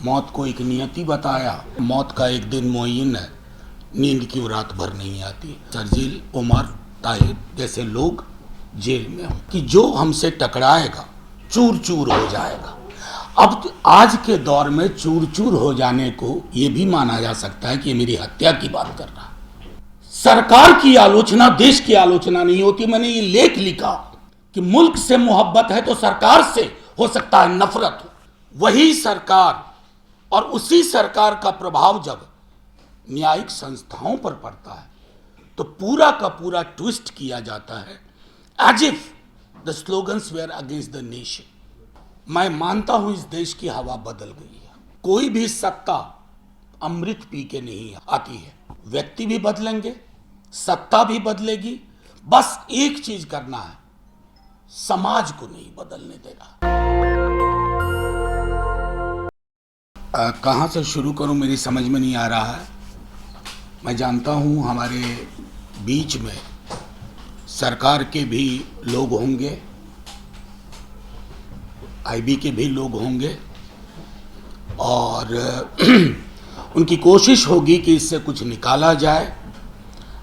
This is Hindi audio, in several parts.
मौत को एक नियति बताया। मौत का एक दिन मुअय्यन है, नींद की रात भर नहीं आती। शर्जील, उमर, ताहिर जैसे लोग जेल में हों कि जो हमसे टकराएगा चूर चूर हो जाएगा। अब आज के दौर में चूर चूर हो जाने को यह भी माना जा सकता है कि मेरी हत्या की बात कर रहा है। सरकार की आलोचना देश की आलोचना नहीं होती। मैंने ये लेख लिखा कि मुल्क से मोहब्बत है तो सरकार से हो सकता है नफरत हो। वही सरकार और उसी सरकार का प्रभाव जब न्यायिक संस्थाओं पर पड़ता है तो पूरा का पूरा ट्विस्ट किया जाता है as if the slogans were against the nation. मैं मानता हूं इस देश की हवा बदल गई है। कोई भी सत्ता अमृत पी के नहीं आती है। व्यक्ति भी बदलेंगे, सत्ता भी बदलेगी। बस एक चीज करना है, समाज को नहीं बदलने देना। कहां से शुरू करूं मेरी समझ में नहीं आ रहा है। मैं जानता हूं हमारे बीच में सरकार के भी लोग होंगे, आईबी के भी लोग होंगे और उनकी कोशिश होगी कि इससे कुछ निकाला जाए।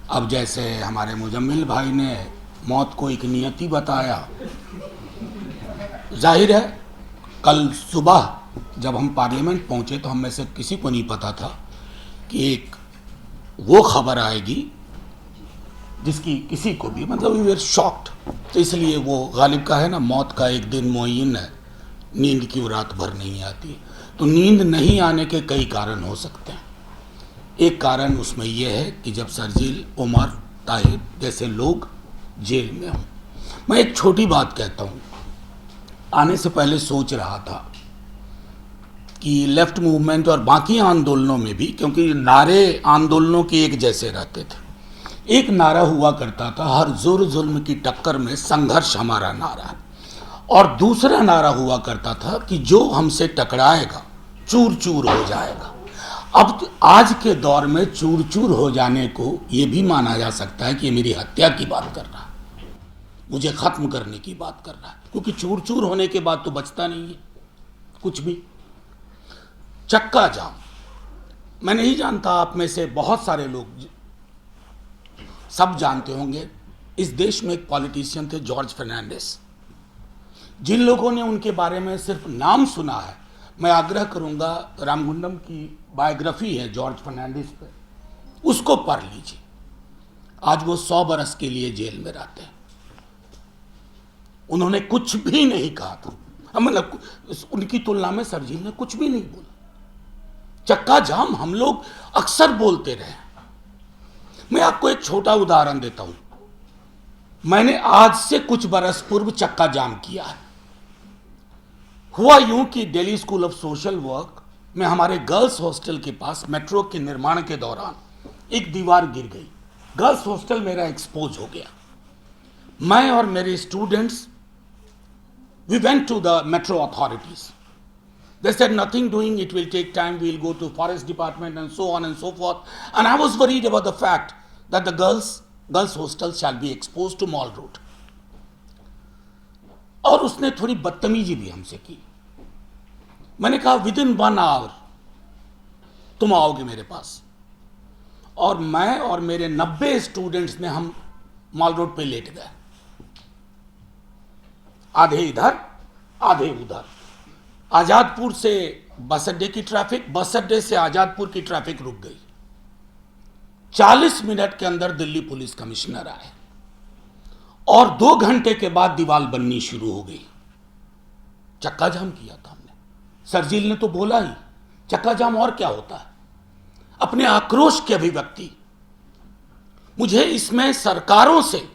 अब जैसे हमारे मुजम्मिल भाई ने मौत को एक नियति बताया, जाहिर है कल सुबह जब हम पार्लियामेंट पहुंचे तो हम में से किसी को नहीं पता था कि एक वो खबर आएगी जिसकी किसी को भी मतलब वी वर शॉक्ड। तो इसलिए वो गालिब का है ना, मौत का एक दिन मुअय्यन है, नींद की रात भर नहीं आती। तो नींद नहीं आने के कई कारण हो सकते हैं। एक कारण उसमें यह है कि जब शर्जील, उमर, ताहिर जैसे लोग जेल में हों। मैं एक छोटी बात कहता हूँ, आने से पहले सोच रहा था कि लेफ्ट मूवमेंट और बाकी आंदोलनों में भी, क्योंकि नारे आंदोलनों के एक जैसे रहते थे, एक नारा हुआ करता था हर जुर्म जुल्म की टक्कर में संघर्ष हमारा नारा, और दूसरा नारा हुआ करता था कि जो हमसे टकराएगा चूर चूर हो जाएगा। अब आज के दौर में चूर चूर हो जाने को यह भी माना जा सकता है कि मेरी हत्या की बात कर रहा है, मुझे खत्म करने की बात कर रहा है, क्योंकि चूर चूर होने के बाद तो बचता नहीं है कुछ भी। चक्का जाम, मैं नहीं जानता, आप में से बहुत सारे लोग सब जानते होंगे, इस देश में एक पॉलिटिशियन थे जॉर्ज फर्नांडिस। जिन लोगों ने उनके बारे में सिर्फ नाम सुना है, मैं आग्रह करूंगा, रामगुंडम की बायोग्राफी है जॉर्ज फर्नांडिस पे, उसको पढ़ लीजिए। आज वो 100 बरस के लिए जेल में रहते हैं। उन्होंने कुछ भी नहीं कहा था, मतलब उनकी तुलना में शर्जील ने कुछ भी नहीं बोला। चक्का जाम हम लोग अक्सर बोलते रहे। मैं आपको एक छोटा उदाहरण देता हूं। मैंने आज से कुछ बरस पूर्व चक्का जाम किया है। हुआ यूं कि Delhi school of social work में हमारे गर्ल्स हॉस्टल के पास मेट्रो के निर्माण के दौरान एक दीवार गिर गई। गर्ल्स हॉस्टल मेरा एक्सपोज हो गया। मैं और मेरे students we went to the metro authorities. They said nothing doing, it will take time, we will go to forest department and so on and so forth. And I was worried about the fact that the girls hostel shall be exposed to Mall Road. और उसने थोड़ी बदतमीजी भी हमसे की। मैंने कहा विदिन 1 आवर तुम आओगे मेरे पास, और मैं और मेरे 90 स्टूडेंट्स ने हम मॉल रोड पे लेट गए, आधे इधर आधे उधर। आजादपुर से बस अड्डे की ट्रैफिक, बस अड्डे से आजादपुर की ट्रैफिक रुक गई। 40 मिनट के अंदर दिल्ली पुलिस कमिश्नर आए और 2 घंटे के बाद दीवार बननी शुरू हो गई। चक्का जाम किया था हमने। शर्जील ने तो बोला ही, चक्का जाम और क्या होता है, अपने आक्रोश की अभिव्यक्ति। मुझे इसमें सरकारों से,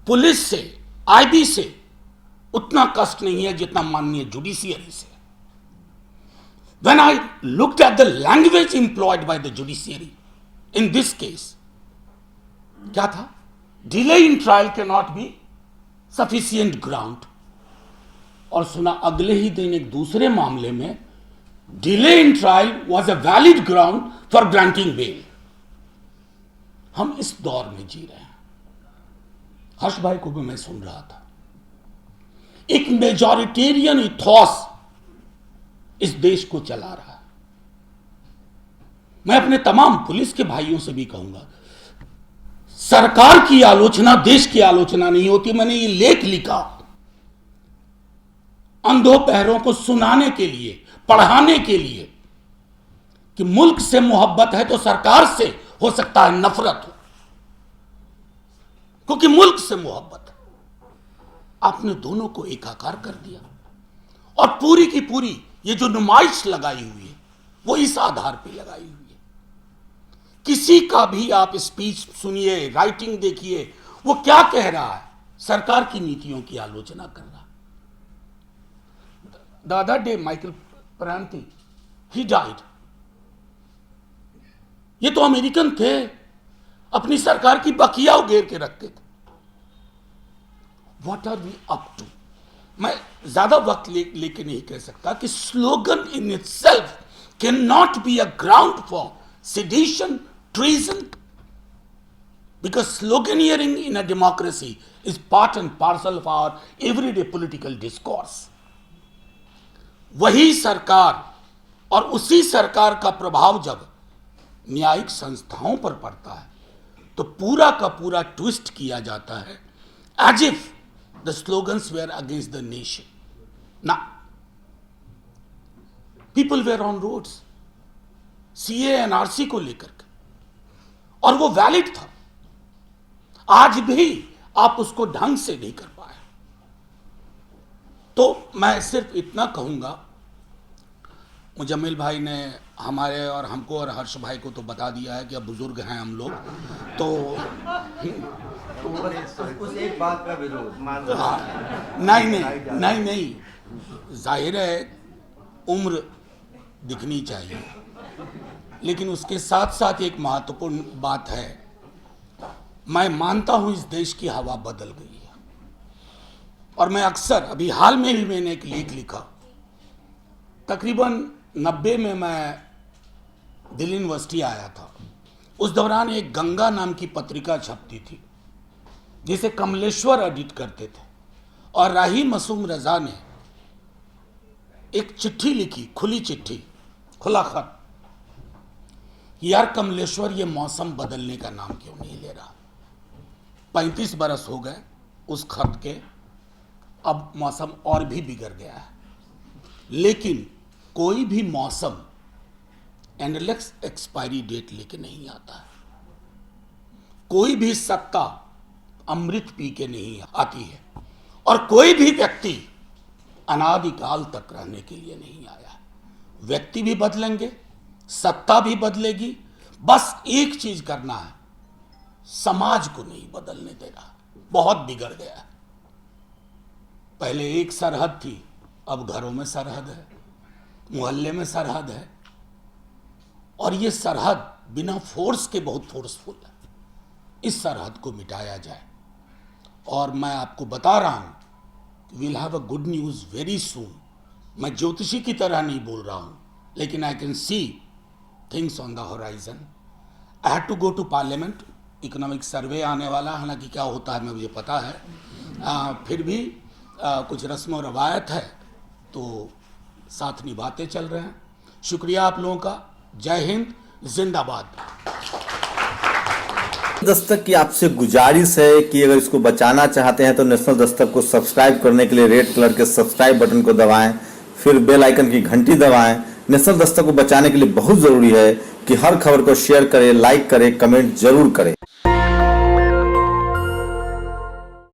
पुलिस से, आईबी से उतना कष्ट नहीं है जितना माननीय जुडिशियरी से। When I looked at the language employed by the judiciary in this case, क्या था? Delay in trial cannot be sufficient ground। और सुना अगले ही दिन एक दूसरे मामले में delay in trial was a valid ground for granting bail। हम इस दौर में जी रहे हैं। हर्ष भाई को भी मैं सुन रहा था। एक मेजॉरिटेरियन इथॉस इस देश को चला रहा है। मैं अपने तमाम पुलिस के भाइयों से भी कहूंगा, सरकार की आलोचना देश की आलोचना नहीं होती। मैंने ये लेख लिखा अंधों पैरों को सुनाने के लिए, पढ़ाने के लिए कि मुल्क से मोहब्बत है तो सरकार से हो सकता है नफरत हो, क्योंकि मुल्क से मोहब्बत है। आपने दोनों को एकाकार कर दिया और पूरी की पूरी ये जो नुमाइश लगाई हुई है वो इस आधार पे लगाई हुई है। किसी का भी आप स्पीच सुनिए, राइटिंग देखिए, वो क्या कह रहा है, सरकार की नीतियों की आलोचना कर रहा। The other day माइकल प्रांति, he died। ये तो अमेरिकन थे, अपनी सरकार की बकिया उगेर के रखते थे। What are we up to? मैं ज्यादा वक्त लेके नहीं कह सकता कि slogan in itself can not be a ground for sedition, treason, because sloganeering in a democracy is part and parcel of our everyday political discourse। वही सरकार और उसी सरकार का प्रभाव जब न्यायिक संस्थाओं पर पड़ता है तो पूरा का पूरा ट्विस्ट किया जाता है, as if the slogans were against the nation. ना, people were on roads CAA NRC को लेकर के, और वो वैलिड था। आज भी आप उसको ढंग से नहीं कर पाए। तो मैं सिर्फ इतना कहूंगा, मुजम्मिल भाई ने हमारे और हमको और हर्ष भाई को तो बता दिया है कि अब बुजुर्ग हैं हम लोग, तो उस एक बात का विरोध नहीं, जाहिर है उम्र दिखनी चाहिए, लेकिन उसके साथ साथ एक महत्वपूर्ण बात है। मैं मानता हूं इस देश की हवा बदल गई है, और मैं अक्सर, अभी हाल में ही मैंने एक लेख लिखा, तकरीबन 90 में मैं दिल्ली यूनिवर्सिटी आया था। उस दौरान एक गंगा नाम की पत्रिका छपती थी जिसे कमलेश्वर एडिट करते थे, और राही मासूम रजा ने एक चिट्ठी लिखी, खुली चिट्ठी, खुला खत, यार कमलेश्वर ये मौसम बदलने का नाम क्यों नहीं ले रहा। 35 बरस हो गए उस खत के, अब मौसम और भी बिगड़ गया है। लेकिन कोई भी मौसम एंडलेस एक्सपायरी डेट लेके नहीं आता है। कोई भी सत्ता अमृत पी के नहीं आती है, और कोई भी व्यक्ति अनादिकाल तक रहने के लिए नहीं आया। व्यक्ति भी बदलेंगे, सत्ता भी बदलेगी, बस एक चीज करना है, समाज को नहीं बदलने देना। बहुत बिगड़ गया है। पहले एक सरहद थी, अब घरों में सरहद है, मोहल्ले में सरहद है, और ये सरहद बिना फोर्स के बहुत फोर्सफुल है। इस सरहद को मिटाया जाए, और मैं आपको बता रहा हूं, we'll have a good news very soon. मैं ज्योतिषी की तरह नहीं बोल रहा हूं, लेकिन I can see things on the horizon. I have to go to parliament, economic survey आने वाला, हालांकि क्या होता है मुझे पता है, फिर भी कुछ रस्म और रवायत है, तो साथ निभाते चल रहे हैं। शुक्रिया आप लोगों का। जय हिंद, जिंदाबाद। दस्तक की आपसे गुजारिश है कि अगर इसको बचाना चाहते हैं तो नेशनल दस्तक को सब्सक्राइब करने के लिए रेड कलर के सब्सक्राइब बटन को दबाएं, फिर बेल आइकन की घंटी दबाएं। नेशनल दस्तक को बचाने के लिए बहुत जरूरी है कि हर खबर को शेयर करें, लाइक करें, कमेंट जरूर करें।